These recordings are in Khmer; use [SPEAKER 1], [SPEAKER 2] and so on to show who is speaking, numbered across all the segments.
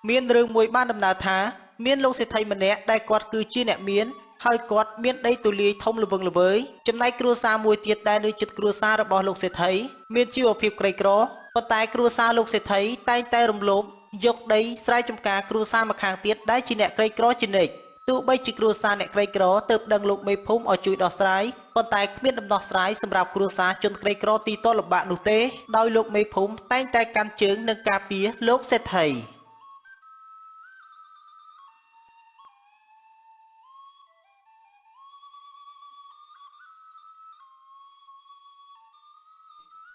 [SPEAKER 1] Miên rừng mùi ban đầm nào thá, miên lông sẽ thay mình nẹ đai quạt cư chi nẹ miên, hơi quạt miên đây tù lì thông lờ với, chấm nay cua sa mùi tiệt đai nơi chật cua sa rồi bỏ lục sẽ thấy, miên chiêu ở phiệp cây cỏ, còn tại cua sa lục sẽ thấy tay tay rồng lốp, dọc đấy sai trong cả cua sa mà hàng tiệt đai chi nẹ cây cỏ chi nịch. Tụ bây chỉ cua sa nẹ cây cỏ tự đằng lục mây phum ở chui đỏ sái, còn tại miên đầm đỏ sái xâmรับcua sa chôn cây cỏ tí to lập bạn nụ tế, đôi lục mây phum tay tay can chướng nâng cà pía lục sẽ thấy.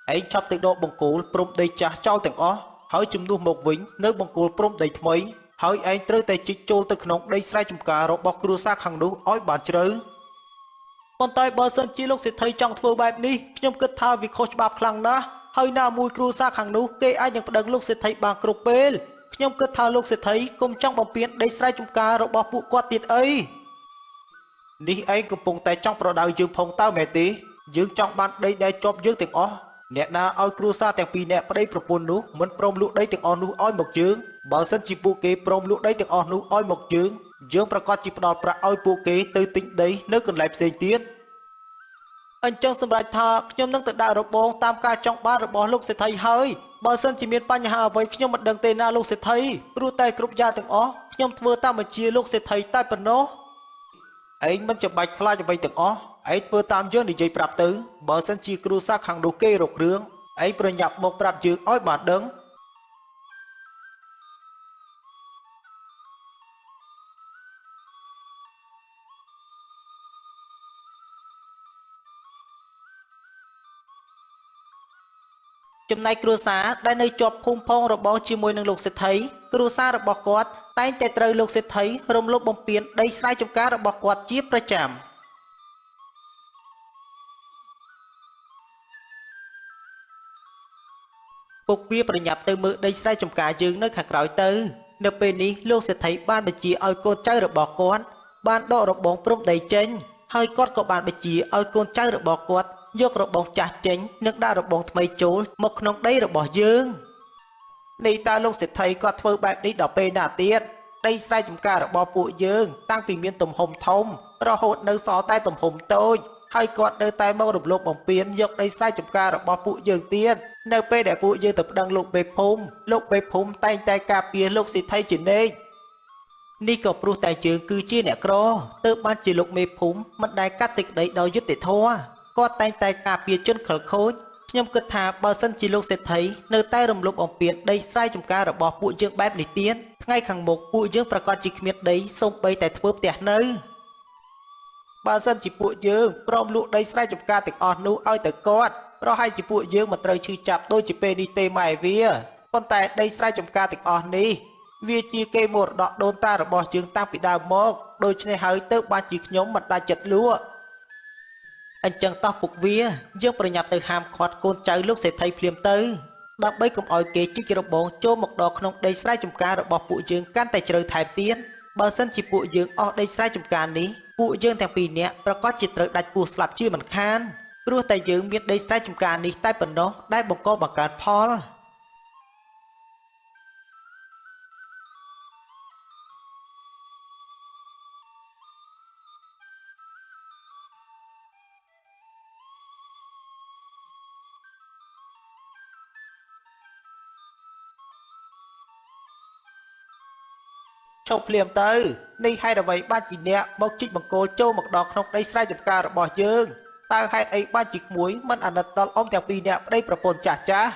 [SPEAKER 1] Ấy chọc từ độ bông cú prom đầy chá trao từng ó, hỏi chùm nuôi một vĩnh nơi bông cú prom đầy mấy, hỏi anh trơi tay chích chôn từ nông đầy sai chùm cá rồi bọc cua sa khẳng nú ói bản trớ. Còn tay bờ sân chi lúc sẽ thấy trong thua bạp ní, nhưng kết thao vì khó bạp khẳng đó, hơi nào mùi cua sa khẳng nú kê ai những đấng lúc sẽ thấy bằng cục bê, nhưng kết thao lúc sẽ thấy cùng trong bóng biến đầy sai chùm cá rồi bọc bụ qua tiệt ấy. Ní anh cùng bông tay trong pro đào dương phong tao mẹ tí, dương trong ban đây để chọc dương tiếng ó. Nè na oi cua saទាំងពីរអ្នកប្តីប្រពន្ធនោះមិនព្រមលក់ដីទាំងអស់នោះឲ្យមកយើងបើសិនជាពួកគេព្រមលក់ដីទាំងអស់នោះឲ្យមកយើងប្រកាសជាផ្ដល់ប្រាក់ឲ្យពួកគេទៅទិញដីនៅកន្លែងផ្សេងទៀតអញ្ចឹងសម្រាប់ថាខ្ញុំនឹងទៅដាក់របងតាមការចង់បានរបស់លោកសេដ្ឋីហើយបើសិនជាមានបញ្ហាអ្វីខ្ញុំមិនដឹងទេណាលោកសេដ្ឋីព្រោះតែគ្រប់យ៉ាងទាំងអស់ខ្ញុំធ្វើតាមបញ្ជាលោកសេដ្ឋីតែប៉ុណ្ណោះឯងមិនចាំបាច់ខ្លាចអ្វីទាំងអស់ឯងធ្វើតាមយើងនិយាយប្រាប់ទៅបើសិនជាគ្រូសាខាងនោះគេរករឿងឯងប្រញាប់មកប្រាប់យើងឲ្យបានដឹងចំណែកគ្រួសារដែលនៅជាប់ភូមិផងរបស់ជាមួយនឹងលោកសេដ្ឋីគ្រួសាររបស់គាត់តែងតែត្រូវលោកសេដ្ឋីរំលោភបំពានដីស្រែចម្ការរបស់គាត់ជាប្រចាំពុកវាប្រញាប់ទៅមើលដីស្រែចម្ការយើងនៅខាងក្រោយទៅនៅពេលនេះលោកសេដ្ឋីបានបញ្ជាឲ្យកូនចៅរបស់គាត់បានដករបងព្រំដីចេញហើយគាត់ក៏បានបញ្ជាឲ្យកូនចៅរបស់គាត់យករបងចាស់ចេញនិងដាក់របងថ្មីចូលមកក្នុងដីរបស់យើងនេះតើលោកសេដ្ឋីគាត់ធ្វើបែបនេះដល់ពេលណាទៀតដីស្រែចម្ការរបស់ពួកយើងតាំងពីមានទំហំធំរហូតនៅសល់តែទំហំតូចហើយគាត់នៅតែមករំលោភបំពានយកដីស្រែចម្ការរបស់ពួកយើងទៀតនៅពេលដែលពួកយើងទៅប្តឹងលោកបេភូមិតែងតែការពារលោកសេដ្ឋីជានិច្ចនេះក៏ព្រោះតែយើងគឺជាអ្នកក្រទើបបានជាលោកមេភូមិមិនដែលកាត់សេចក្តីដោយយុត្តិធម៌គាត់តែងតែការពារជនខិលខូចខ្ញុំគិតថាបើសិនជាលោកសេដ្ឋីនៅតែរំលោភបំពានដីស្រែចម្ការរបស់ពួកយើងបែបនេះទៀតថ្ងៃខាងមុខពួកយើងប្រកាសជាគ្មានដីសូម្បីតែធ្វើផ្ទះនៅបើសិនជាពួកយើងព្រមលក់ដីស្រែចម្ការទាំងអស់នោះឲ្យទៅគាត់ប្រហែលជាពួកយើងមិនត្រូវឈឺចាប់ដូចជាពេលនេះទេម៉ែវាប៉ុន្តែដីស្រែចម្ការទាំងអស់នេះវាជាគេមរតកដូនតារបស់យើងតាំងពីដើមមកដូច្នេះហើយទើបបានជាខ្ញុំមិនដាច់ចិត្តលក់អញ្ចឹងតោះពុកវាយើងប្រញាប់ទៅហាមឃាត់កូនចៅលោកសេដ្ឋីភ្លាមទៅដើម្បីកុំឲ្យគេជីករបងចូលមកដល់ក្នុងដីស្រែចម្ការរបស់ពួកយើងកាន់តែជ្រៅថែមទៀតបើសិនជាពួកយើងអស់ដីស្រែចម្ការនេះពួកយើងទាំងពីរនាក់ប្រកាសជាត្រូវដាច់ពោះស្លាប់ជាមិនខានព្រោះតែយើងមានដីស្រែចម្ការនេះតែប៉ុណ្ណោះដែលបង្កបង្កើនផលឈប់ភ្លាមទៅនេះហេតុអ្វីបានជាអ្នកមកជីកបង្គោលចូលមកដល់ក្នុងដីស្រែចម្ការរបស់យើងតើហេតុអីបានជាក្មួយមិនអាណិតដល់អ៊ំទាំងពីរនាក់ប្តីប្រពន្ធចាស់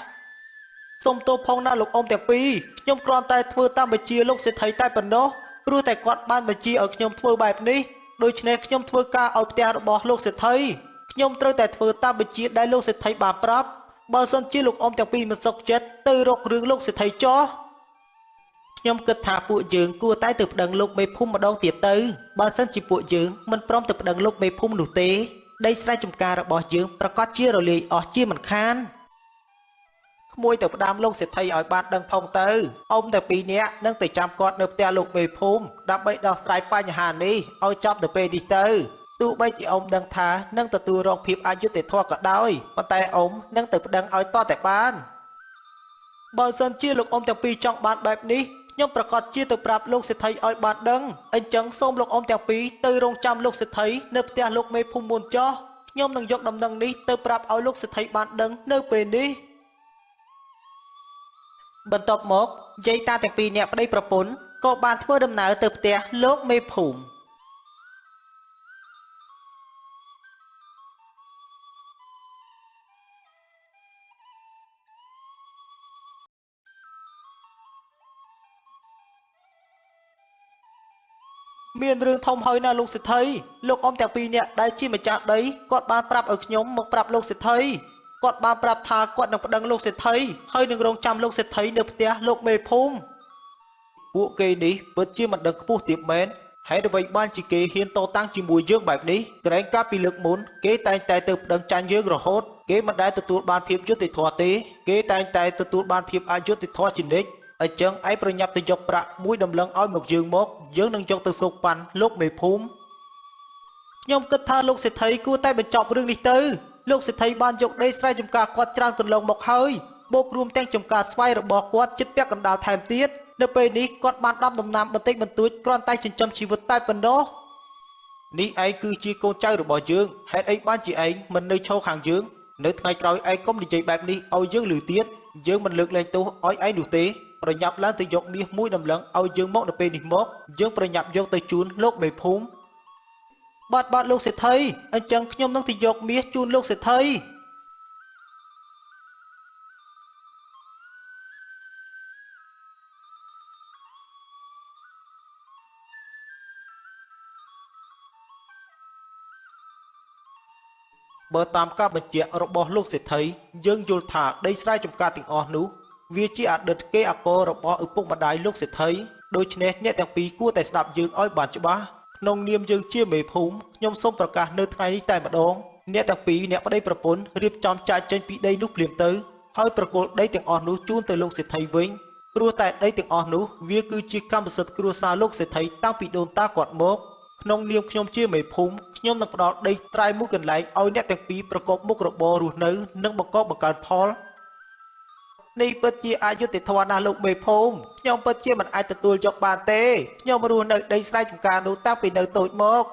[SPEAKER 1] សូមទោសផងណាលោកអ៊ំទាំងពីរខ្ញុំគ្រាន់តែធ្វើតាមបញ្ជាលោកសេដ្ឋីតែប៉ុណ្ណោះព្រោះតែគាត់បានបញ្ជាឲ្យខ្ញុំធ្វើបែបនេះដូច្នេះខ្ញុំធ្វើការឲ្យផ្ទះរបស់លោកសេដ្ឋីខ្ញុំត្រូវតែធ្វើតាមបញ្ជាដែលលោកសេដ្ឋីបានប្រាប់បើសិនជាលោកអ៊ំទាំងពីរមិនសុខចិត្តទៅរករឿងលោកសេដ្ឋីចោះខ្ញុំគិតថាពួកយើងគួរតែទៅប្តឹងលោកមេភូមិម្ដងទៀតទៅបើសិនជាពួកយើងមិនព្រមទៅប្តឹងលោកមេភូមិនោះទេដីស្រែចម្ការរបស់យើងប្រកាសជារលាយអស់ជាមិនខានក្មួយទៅផ្ដាំលោកសេដ្ឋីឲ្យបានដឹងផងទៅអ៊ំតែពីរនាក់នឹងទៅចាំគាត់នៅផ្ទះលោកមេភូមិដើម្បីដោះស្រាយបញ្ហានេះឲ្យចប់ទៅពេលនេះទៅទោះបីជាអ៊ំដឹងថានឹងទទួលរងភាពអយុត្តិធម៌ក៏ដោយប៉ុន្តែអ៊ំនឹងទៅប្តឹងឲ្យតតែបានបើសិនជាលោកអ៊ំទាំងពីរចង់បានបែបនេះ ខ្ញុំប្រកាសជាទៅប្រាប់លោកសេដ្ឋីឲ្យបានដឹងអញ្ចឹងសូមលោកអ៊ំទាំងពីរទៅរងចាំលោកសេដ្ឋីនៅផ្ទះលោកមេភូមិមុនចុះខ្ញុំនឹងយកដំណឹងនេះទៅប្រាប់ឲ្យលោកសេដ្ឋីបានដឹងនៅពេលនេះបន្ទាប់មកយាយតាទាំងពីរនាក់ប្តីប្រពន្ធក៏បានធ្វើដំណើរទៅផ្ទះលោកមេភូមិមានរឿងធំហើយណាលោកសេដ្ឋីលោកអ៊ំទាំងពីរនាក់ដែលជាម្ចាស់ដីគាត់បានប្រាប់ឲ្យខ្ញុំមកប្រាប់លោកសេដ្ឋីគាត់បានប្រាប់ថាគាត់នឹងប្តឹងលោកសេដ្ឋីហើយនឹងរងចាំលោកសេដ្ឋីនៅផ្ទះលោកមេភូមិពួកគេនេះពិតជាមិនដឹងខ្ពស់ទៀតមែនហេតុអ្វីបានជាគេហ៊ានតតាំងជាមួយយើងបែបនេះក្រែងកាលពីលើកមុនគេតែងតែទៅប្តឹងចាញ់យើងរហូតគេមិនដែលទទួលបានភាពយុត្តិធម៌ទេគេតែងតែទទួលបានភាពអយុត្តិធម៌ជានិច្ចអញ្ចឹងឯងប្រញាប់ទៅយកប្រាក់មួយដំឡឹងឲ្យមកយើងមកយើងនឹងយកទៅសោកប៉ាន់លោកមេភូមិខ្ញុំគិតថាលោកសេដ្ឋីគួរតែបញ្ចប់រឿងនេះទៅលោកសេដ្ឋីបានយកដីស្រែចម្ការគាត់ច្រើនកន្លងមកហើយបូករួមទាំងចម្ការស្វាយរបស់គាត់ជិតពាក់កណ្ដាលថែមទៀតនៅពេលនេះគាត់បានដាំដំណាំបន្តិចបន្តួចគ្រាន់តែចិញ្ចឹមជីវិតតែប៉ុណ្ណោះនេះឯងគឺជាកូនចៅរបស់យើងហេតុអីបានជាឯងមិននៅឈរខាងយើងនៅថ្ងៃក្រោយឯងកុំនិយាយបែបនេះឲ្យយើងឮទៀតយើងមិនលើកលែងទោសឲ្យឯងនោះទេប្រញាប់ឡើងទៅយកមាសមួយដំឡឹងឲ្យយើងមកនៅពេលនេះមកយើងប្រញាប់យកទៅជូនលោកមេភូមិបាទលោកសេដ្ឋីអញ្ចឹងខ្ញុំនឹងទៅយកមាសជូនលោកសេដ្ឋីបើតាមការបញ្ជាក់របស់លោកសេដ្ឋីយើងយល់ថាដីស្រែចម្ការទាំងអស់នោះវាជាអតីតគេអពររបស់ឪពុកម្ដាយលោកសេដ្ឋីដូច្នេះអ្នកទាំងពីរគួរតែស្ដាប់យើងឲ្យបានច្បាស់ក្នុងនាមយើងជាមេភូមិខ្ញុំសូមប្រកាសនៅថ្ងៃនេះតែម្ដងអ្នកទាំងពីរអ្នកប្តីប្រពន្ធរៀបចំចាកចេញពីដីនោះភ្លាមទៅហើយប្រគល់ដីទាំងអស់នោះជូនទៅលោកសេដ្ឋីវិញព្រោះតែដីទាំងអស់នោះវាគឺជាកម្មសិទ្ធិគ្រួសារលោកសេដ្ឋីតាំងពីដូនតាគាត់មកក្នុងនាមខ្ញុំជាមេភូមិខ្ញុំនឹងផ្ដល់ដីត្រៃមួយកន្លែងឲ្យអ្នកទាំងពីរប្រកបមុខរបររស់នៅនិងបង្កបង្កើនផលនេះពិតជាអយុត្តិធម៌ណាស់លោកមេភូមិខ្ញុំពិតជាមិនអាចទទួលយកបានទេខ្ញុំរស់នៅដីស្រែចម្ការនោះតាំងពីនៅតូចមក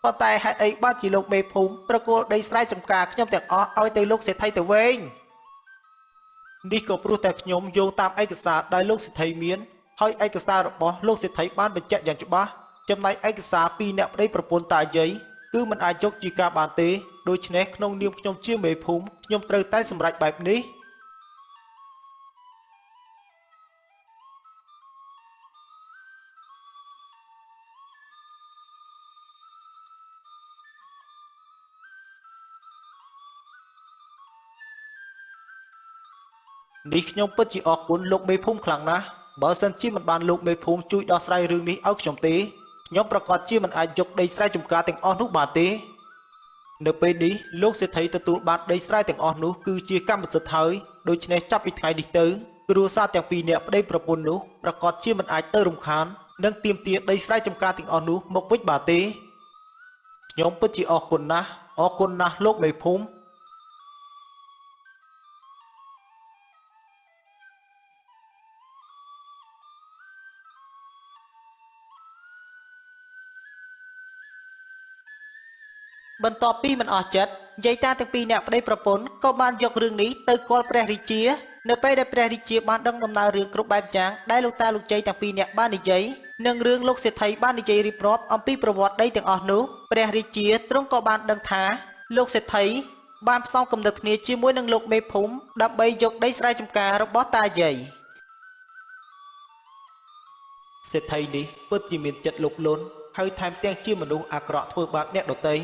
[SPEAKER 1] ប៉ុន្តែហេតុអីបានជាលោកមេភូមិប្រគល់ដីស្រែចម្ការខ្ញុំទាំងអស់ឲ្យទៅលោកសេដ្ឋីទៅវិញនេះក៏ព្រោះតែខ្ញុំយោងតាមឯកសារដែលលោកសេដ្ឋីមានហើយឯកសាររបស់លោកសេដ្ឋីបានបញ្ជាក់យ៉ាងច្បាស់ចំណែកឯកសារពីអ្នកប្តីប្រពន្ធតាយាយគឺមិនអាចយកជាការបានទេដូច្នេះក្នុងនាមខ្ញុំជាមេភូមិខ្ញុំត្រូវតែសម្រេចបែបនេះនេះខ្ញុំពិតជាអរគុណលោកមេភូមិខ្លាំងណាស់បើសិនជាមិនបានលោកមេភូមិជួយដោះស្រាយរឿងនេះឲ្យខ្ញុំទេខ្ញុំប្រកាសជាមិនអាចយកដីស្រែចម្ការទាំងអស់នោះបានទេនៅពេលនេះលោកសេដ្ឋីទទួលបានដីស្រែទាំងអស់នោះគឺជាកម្មសិទ្ធិហើយដូច្នេះចាប់ពីថ្ងៃនេះទៅគ្រួសារទាំងពីរនាក់ប្តីប្រពន្ធនោះប្រកាសជាមិនអាចទៅរំខាននិងទាមទារដីស្រែចម្ការទាំងអស់នោះមកវិញបានទេខ្ញុំពិតជាអរគុណណាស់លោកមេភូមិបន្ទាប់ពីមិនអស់ចិត្តយាយតាទាំងពីរអ្នកប្តីប្រពន្ធក៏បានយករឿងនេះទៅគាល់ព្រះរាជានៅពេលដែលព្រះរាជាបានដឹងដំណើររឿងគ្រប់បែបយ៉ាងដែលលោកតាលោកជ័យទាំងពីរអ្នកបាននិយាយនិងរឿងលោកសេដ្ឋីបាននិយាយរៀបរាប់អំពីប្រវត្តិដីទាំងអស់នោះព្រះរាជាទ្រង់ក៏បានដឹងថាលោកសេដ្ឋីបានផ្សំគំនិតគ្នាជាមួយនឹងលោកមេភូមិដើម្បីយកដីស្រែចម្ការរបស់តាយាយសេដ្ឋីនេះពិតជាមានចិត្តលោភលន់ហើយថែមទាំងជាមនុស្សអាក្រក់ធ្វើបាបអ្នកដទៃ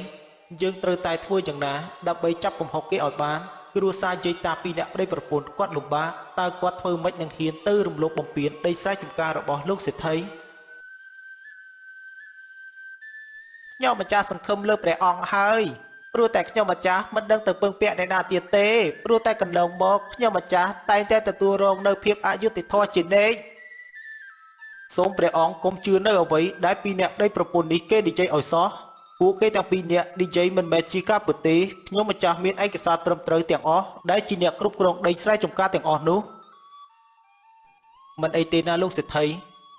[SPEAKER 1] យើងត្រូវតែធ្វើយ៉ាងណាដើម្បីចាប់កំហុសគេឲ្យបានគ្រួសារយាយតាពីរអ្នកប្តីប្រពន្ធគាត់លំបាកតើគាត់ធ្វើម៉េចនឹងហ៊ានទៅរំលោភបំពានដីស្រែចម្ការរបស់លោកសេដ្ឋីខ្ញុំម្ចាស់សង្ឃឹមលើព្រះអង្គហើយព្រោះតែខ្ញុំម្ចាស់មិនដឹងទៅពឹងពាក់អ្នកណាទៀតទេព្រោះតែកន្លងមកខ្ញុំម្ចាស់តែងតែទទួលរងនៅភាពអយុត្តិធម៌ជានិច្ចសូមព្រះអង្គកុំជឿនៅអ្វីដែលពីរអ្នកប្តីប្រពន្ធនេះគេនិយាយឲ្យសោះពួកគេទាំងពីរនាក់និយាយមិនមែនជាការពិតទេខ្ញុំម្ចាស់មានឯកសារត្រឹមត្រូវទាំងអស់ដែលជាអ្នកគ្រប់គ្រងដីស្រែចម្ការទាំងអស់នោះមិនអីទេណាលោកសេដ្ឋី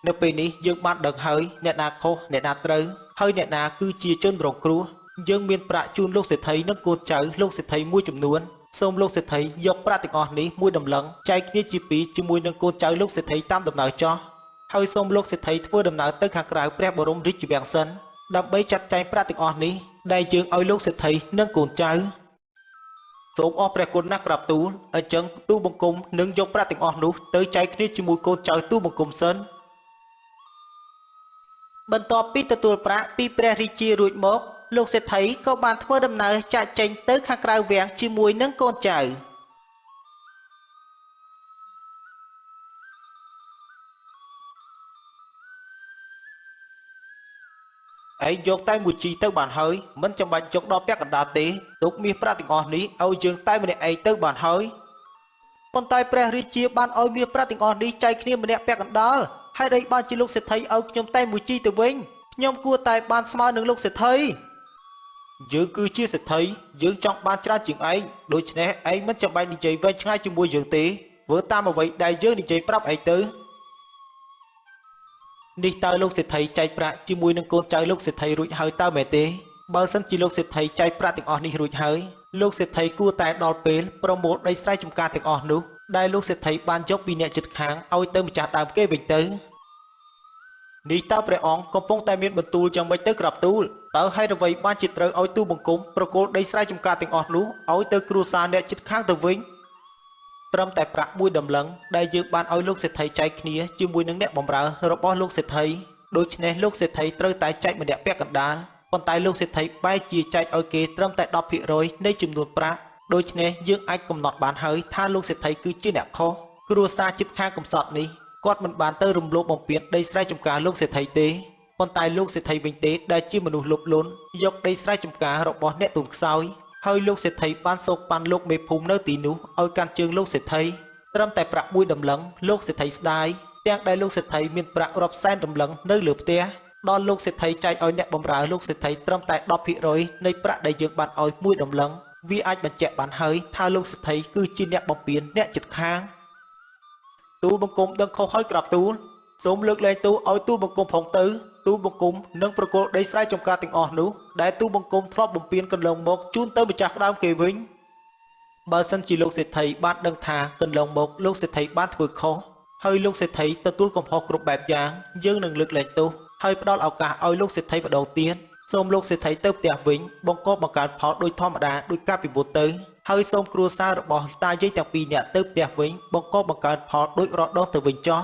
[SPEAKER 1] នៅពេលនេះយើងបានដឹងហើយអ្នកណាខុសអ្នកណាត្រូវហើយអ្នកណាគឺជាជនរងគ្រោះយើងមានប្រាក់ជូនលោកសេដ្ឋីនិងកូនចៅលោកសេដ្ឋីមួយចំនួនសូមលោកសេដ្ឋីយកប្រាក់ទាំងអស់នេះមួយដំឡឹងចែកគ្នាជាពីរជាមួយនឹងកូនចៅលោកសេដ្ឋីតាមដំណើរចោះហើយសូមលោកសេដ្ឋីធ្វើដំណើរទៅខាងក្រៅព្រះបរមរាជវាំងសិនដើម្បីចាត់ចែងប្រាក់ទាំងអស់នេះដែលយើងឲ្យលោកសេដ្ឋីនិងកូនចៅសូមអរព្រះគុណណាស់ក្រាបទូលអញ្ចឹងទូលបង្គំនឹងយកប្រាក់ទាំងអស់នោះទៅចែកគ្នាជាមួយកូនចៅទូលបង្គំសិនបន្ទាប់ពីទទួលប្រាក់ពីព្រះរាជារួចមកលោកសេដ្ឋីក៏បានធ្វើដំណើរចាកចេញទៅខាងក្រៅវាំងជាមួយនឹងកូនចៅឯងយកតែមួយជីទៅបានហើយមិនចាំបាច់យកដល់ពាក់កណ្ដាលទេទុកមាសប្រាក់ទាំងអស់នេះឲ្យយើងតែម្នាក់ឯងទៅបានហើយប៉ុន្តែព្រះរាជាបានឲ្យមាសប្រាក់ទាំងអស់នេះចែកគ្នាម្នាក់ពាក់កណ្ដាលហើយដេកបានជាលោកសេដ្ឋីឲ្យខ្ញុំតែមួយជីទៅវិញខ្ញុំគួរតែបានស្មើនឹងលោកសេដ្ឋីយើងគឺជាសេដ្ឋីយើងចង់បានច្រើនជាងឯងដូច្នេះឯងមិនចាំបាច់និយាយវែងឆ្ងាយជាមួយយើងទេធ្វើតាមអ្វីដែលយើងនិយាយប្រាប់ឯងទៅនេះតើលោកសេដ្ឋីចែកប្រាក់ជាមួយនឹងកូនចៅលោកសេដ្ឋីរួចហើយតើមែនទេបើសិនជាលោកសេដ្ឋីចែកប្រាក់ទាំងអស់នេះរួចហើយលោកសេដ្ឋីគួរតែដល់ពេលប្រមូលដីស្រែចម្ការទាំងអស់នោះដែលលោកសេដ្ឋីបានយកពីអ្នកជិតខាងឲ្យទៅម្ចាស់ដើមគេវិញទៅនេះតើព្រះអង្គកំពុងតែមានបន្ទូលយ៉ាងម៉េចទៅក្រាបទូលតើហេតុអ្វីបានជាត្រូវឲ្យទូលបង្គំប្រគល់ដីស្រែចម្ការទាំងអស់នោះឲ្យទៅគ្រួសារអ្នកជិតខាងទៅវិញត្រឹមតែប្រាក់មួយដំឡឹងដែលយើងបានឲ្យលោកសេដ្ឋីចែកគ្នាជាមួយនឹងអ្នកបម្រើរបស់លោកសេដ្ឋីដូច្នេះលោកសេដ្ឋីត្រូវតែចែកម្នាក់ពាក់កណ្ដាលប៉ុន្តែលោកសេដ្ឋីបែរជាចែកឲ្យគេត្រឹមតែ 10% នៃចំនួនប្រាក់ដូច្នេះយើងអាចកំណត់បានហើយថាលោកសេដ្ឋីគឺជាអ្នកខុសគ្រួសារជិតខាងកំសត់នេះគាត់មិនបានទៅរំលោភបំពានដីស្រែចម្ការលោកសេដ្ឋីទេប៉ុន្តែលោកសេដ្ឋីវិញទេដែលជាមនុស្សលោភលន់យកដីស្រែចម្ការរបស់អ្នកទុនខ្សោយហើយលោកសេដ្ឋីបានសោកប៉ាន់លោកមេភូមិនៅទីនោះឲ្យកាន់ជើងលោកសេដ្ឋីត្រឹមតែប្រាក់មួយដំឡឹងលោកសេដ្ឋីស្ដាយទាំងដែលលោកសេដ្ឋីមានប្រាក់រាប់សែនដំឡឹងនៅលើផ្ទះដល់លោកសេដ្ឋីចែកឲ្យអ្នកបម្រើលោកសេដ្ឋីត្រឹមតែ 10% នៃប្រាក់ដែលយើងបានឲ្យមួយដំឡឹងវាអាចបញ្ជាក់បានហើយថាលោកសេដ្ឋីគឺជាអ្នកបំពានអ្នកជិតខាងទូលបង្គំដឹងខុសហើយក្រាបទូលសូមលើកលែងទូលឲ្យទូលបង្គំផងទៅទូលបង្គំនឹងប្រគល់ដីស្រែចម្ការទាំងអស់នោះដែលទូលបង្គំធ្លាប់បំពេញកន្លងមកជូនទៅម្ចាស់ដើមគេវិញបើសិនជាលោកសេដ្ឋីបានដឹងថាកន្លងមកលោកសេដ្ឋីបានធ្វើខុសហើយលោកសេដ្ឋីទទួលកំហុសគ្រប់បែបយ៉ាងយើងនឹងលើកលែងទោសហើយផ្ដល់ឱកាសឲ្យលោកសេដ្ឋីម្ដងទៀតសូមលោកសេដ្ឋីទៅផ្ទះវិញបង្កបង្កើតផលដោយធម្មតាដោយការពីមុនទៅហើយសូមគ្រួសាររបស់តាយាយទាំងពីរនាក់ទៅផ្ទះវិញបង្កបង្កើតផលដោយរដុះទៅវិញចោះ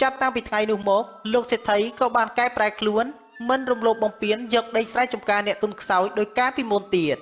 [SPEAKER 1] ចាប់តាំងពីថ្ងៃនោះមកលោកសេដ្ឋីក៏បានកែប្រែខ្លួនមិនរំលោភបំពានយកដីស្រែចម្ការអ្នកទុនខ្សោយដោយការពីមុនទៀត